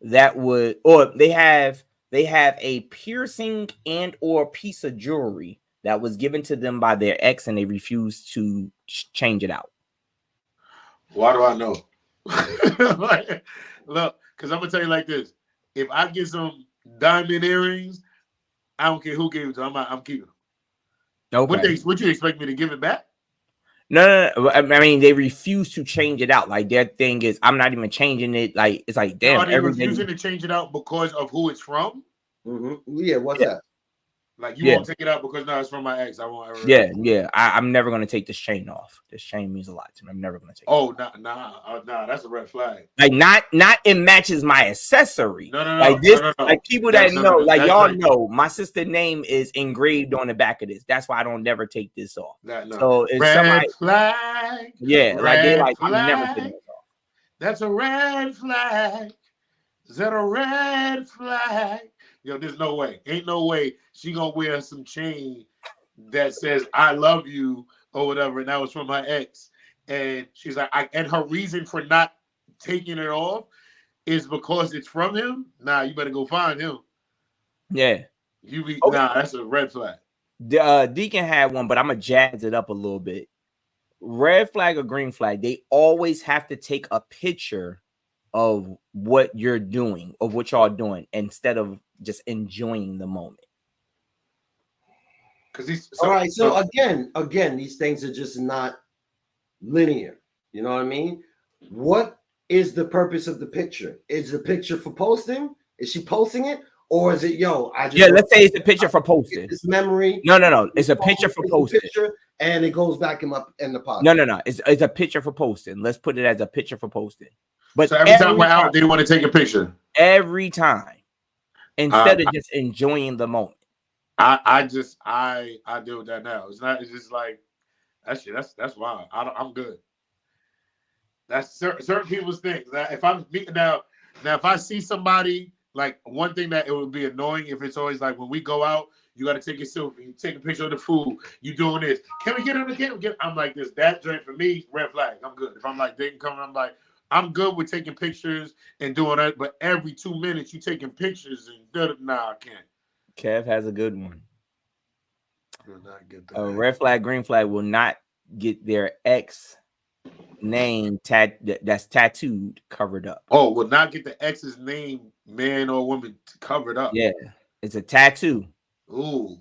that would, or they have a piercing and or piece of jewelry that was given to them by their ex and they refused to change it out. Why do I know? Look, because I'm gonna tell you like this: if I get some diamond earrings, I don't care who gave it to them. I'm keeping them. Okay. What you expect me to give it back? No. I mean, they refuse to change it out. Like, their thing is, I'm not even changing it. Like, it's like, damn. Are they refusing to change it out because of who it's from? Mm-hmm. Yeah, what's that? Like, you won't take it out because it's from my ex. I won't ever. Yeah. I'm never gonna take this chain off. This chain means a lot to me. I'm never gonna take it off. Nah, that's a red flag. Like, not it matches my accessory. No. Like this, no. like people that know, like y'all know, my sister's name is engraved on the back of this. That's why I don't never take this off. So it's red flag. Yeah, like they like flag. I'm never taking this off. That's a red flag. Is that a red flag? There's no way. Ain't no way she gonna wear some chain that says "I love you" or whatever, and that was from her ex. And she's like, and her reason for not taking it off is because it's from him. Nah, you better go find him. Yeah. That's a red flag. Deacon had one, but I'm gonna jazz it up a little bit. Red flag or green flag, they always have to take a picture of what you're doing, of what y'all doing, instead of just enjoying the moment. All right, so again, these things are just not linear. You know what I mean? What is the purpose of the picture? Is the picture for posting? Is she posting it? Or is it, let's say it's a picture for posting. This memory. No. It's a picture for posting. And it goes back in the pocket. No. It's a picture for posting. Let's put it as a picture for posting. But so every time we're out, they want to take a picture. Every time. Instead of just enjoying the moment. I deal with that now. It's just like that shit. That's wild. I'm good. That's certain people's things. If I'm now if I see somebody, like, one thing that it would be annoying if it's always like when we go out, you got to take a selfie, you take a picture of the food, you doing this. Can we get on the camera? I'm like this. That joint for me, red flag. I'm good. If I'm like dating coming, I'm like, I'm good with taking pictures and doing that. But every 2 minutes you taking pictures and nah, I can't. Kev has a good one. Will not get a red flag, green flag will not get their ex name that's tattooed covered up. Oh, will not get the ex's name, man or woman, covered up. Yeah, it's a tattoo. Ooh.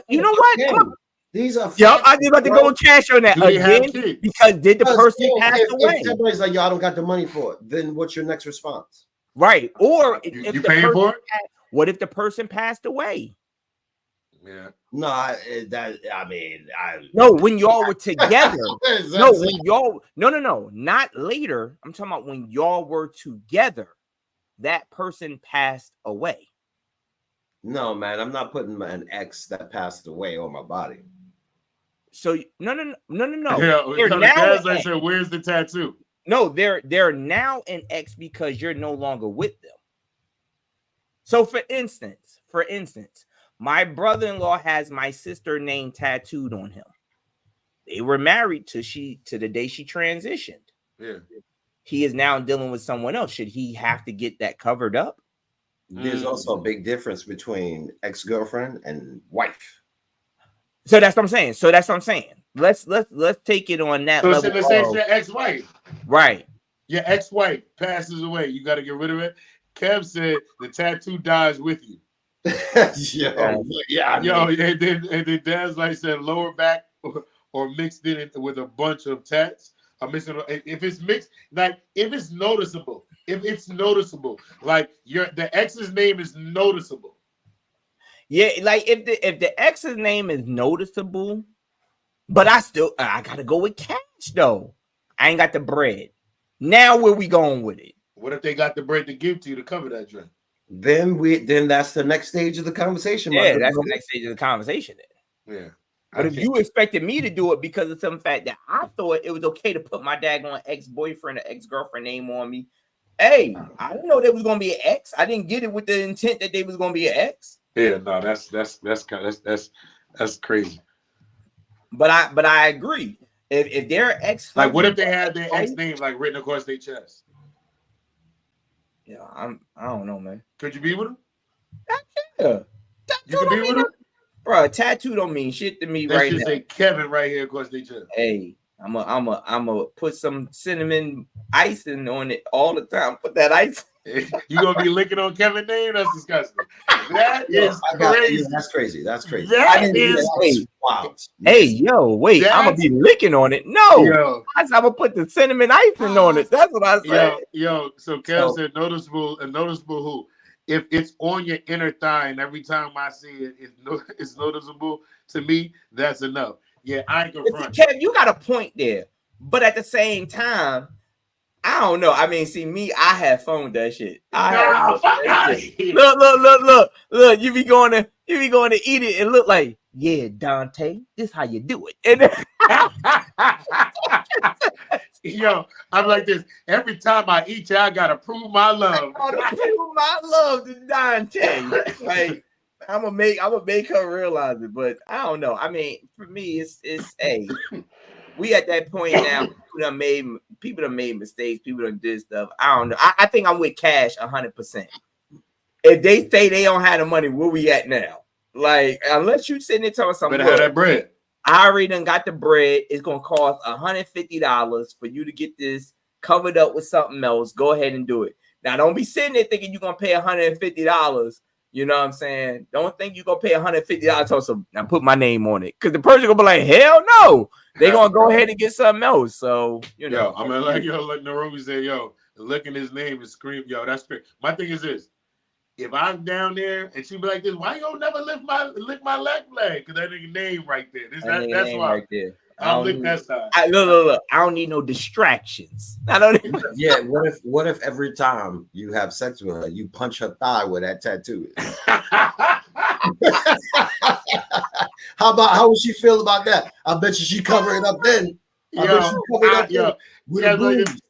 You know what? These are. I was about to go cash on that again because did the person pass away? If somebody's like, yo, I don't got the money for it, then what's your next response? Right. Or if you paying for it? What if the person passed away? Yeah. No, no, when y'all were together. No, not later. I'm talking about when y'all were together. That person passed away. No, man, I'm not putting an ex that passed away on my body. So no. Yeah, I said, where's the tattoo? No, they're now an ex because you're no longer with them. So for instance, my brother-in-law has my sister name tattooed on him. They were married to the day she transitioned. Yeah. He is now dealing with someone else. Should he have to get that covered up? There's also a big difference between ex-girlfriend and wife. So that's what I'm saying. Let's take it on that level. So let's say it's your ex-wife. Right. Your ex-wife passes away. You got to get rid of it. Kev said the tattoo dies with you. And then Dad's like said lower back or mixed in it with a bunch of tats. I'm missing. If it's mixed, like if it's noticeable, like the ex's name is noticeable. Yeah, like if the ex's name is noticeable, but I gotta go with cash though. I ain't got the bread. Now where we going with it? What if they got the bread to give to you to cover that drink? Then that's the next stage of the conversation. Yeah, that's the next stage of the conversation. Then. Yeah. But if you expected me to do it because of some fact that I thought it was okay to put my daggone ex-boyfriend or ex-girlfriend name on me, hey, I didn't know there was gonna be an ex. I didn't get it with the intent that they was gonna be an ex. Yeah, no, that's crazy. But I agree. If they're ex, like what if they had their ex name like written across their chest? Yeah, I don't know, man. Could you be with him? Yeah, you could be with him. Bro, a tattoo don't mean shit to me right now. That should say Kevin right here across their chest. Hey, I'm a put some cinnamon icing on it all the time. Put that ice. You gonna be licking on Kevin's name? That's disgusting. That is crazy. That's crazy. That's crazy. That is wow. Hey, yo, wait, I'm gonna be licking on it. No, I'm gonna put the cinnamon icing on it. That's what I said. Yo. So Kev said noticeable who? If it's on your inner thigh and every time I see it, it's noticeable to me, that's enough. Yeah, I ain't confront. Kev, you got a point there. But at the same time, I don't know. I mean, see me, I have fun with that shit. Look, you be going to eat it and look like, yeah, Dante, this how you do it. And yo, I'm like this. Every time I eat you, I gotta prove my love. I gotta prove my love to Dante. Like I'm gonna make her realize it, but I don't know. I mean, for me, it's hey, we at that point now. People done made mistakes. People done did stuff. I don't know. I think I'm with Cash 100%. If they say they don't have the money, where we at now? Like unless you sitting there telling something, better have that bread. I already done got the bread. It's gonna cost $150 for you to get this covered up with something else. Go ahead and do it. Now, don't be sitting there thinking you're gonna pay $150. You know what I'm saying? Don't think you're gonna pay $150 so now put my name on it. Cause the person gonna be like, hell no. They're gonna go ahead and get something else. So you know, I'm like Naromi said, licking his name and scream, that's great. My thing is this. If I'm down there and she be like this, why you don't never lick my leg flag? Because that nigga name right there. That's why. Right there. I'll lick that side. Look. I don't need no distractions. I don't need Yeah, what if every time you have sex with her, you punch her thigh where that tattoo is? How would she feel about that? I bet you she cover it up then. All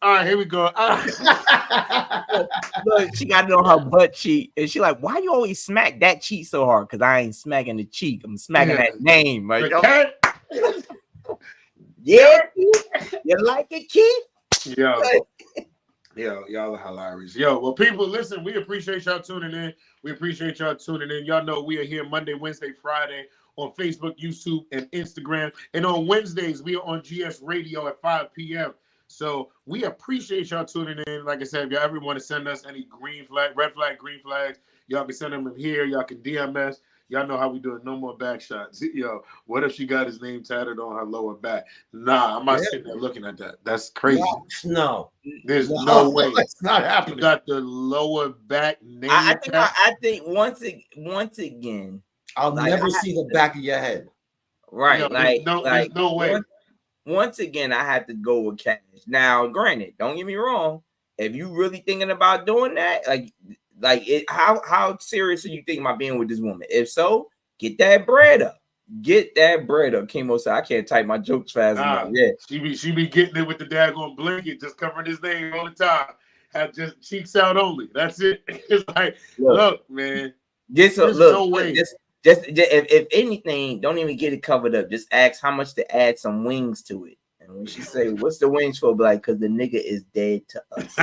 right, here we go. Look, she got it on her butt cheek, and she like, why you always smack that cheek so hard? Because I ain't smacking the cheek, I'm smacking that name, right? Yeah, you like it, Keith? Y'all are hilarious. Well, people, listen, we appreciate y'all tuning in. Y'all know we are here Monday, Wednesday, Friday on Facebook, YouTube, and Instagram. And on Wednesdays, we are on GS Radio at 5 p.m. So we appreciate y'all tuning in. Like I said, if y'all ever want to send us any red flag, green flags, y'all can send them here. Y'all can DM us. Y'all know how we do it. No more back shots. What if she got his name tatted on her lower back? Nah, I'm not sitting there looking at that. That's crazy. No. There's no way. It's not happening. You got the lower back name. I think once again, I'll never see the back of your head. Right. There's no way. Once again, I have to go with Cash. Now, granted, don't get me wrong. If you really thinking about doing that, how serious are you thinking about being with this woman? If so, get that bread up. Chemo said, I can't type my jokes fast enough. Yeah. She be getting it with the daggone blanket, just covering his name all the time. Have just cheeks out only. That's it. It's like, look man. There's no way. Just if anything, don't even get it covered up. Just ask how much to add some wings to it. And when she say, what's the wings for? Be like, because the nigga is dead to us.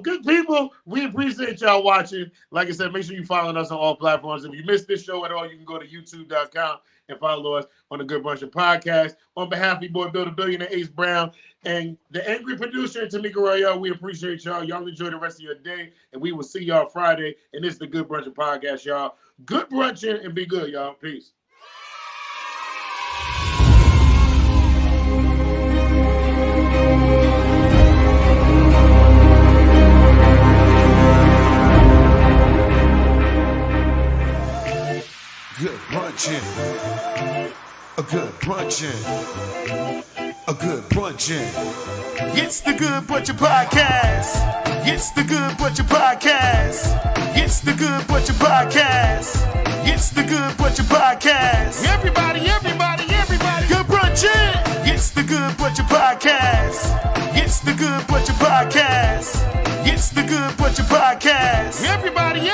Good people, we appreciate y'all watching. Like I said, make sure you following us on all platforms. If you missed this show at all, you can go to youtube.com and follow us on the Good Brunchin Podcast. On behalf of your boy Bill the Billionaire, Ace Brown, and the angry producer, Tamika Royale, we appreciate y'all. Y'all enjoy the rest of your day, and we will see y'all Friday. And this is the Good Brunchin Podcast, y'all. Good brunching and be good, y'all. Peace. A good brunchin'. A good brunchin'. It's the Good Butcher Podcast. It's the Good Butcher Podcast. It's the Good Butcher Podcast. It's the Good Butcher Podcast. Everybody. Good brunchin'. It's the Good Butcher Podcast. It's the Good Butcher Podcast. It's the Good Butcher Podcast. Everybody.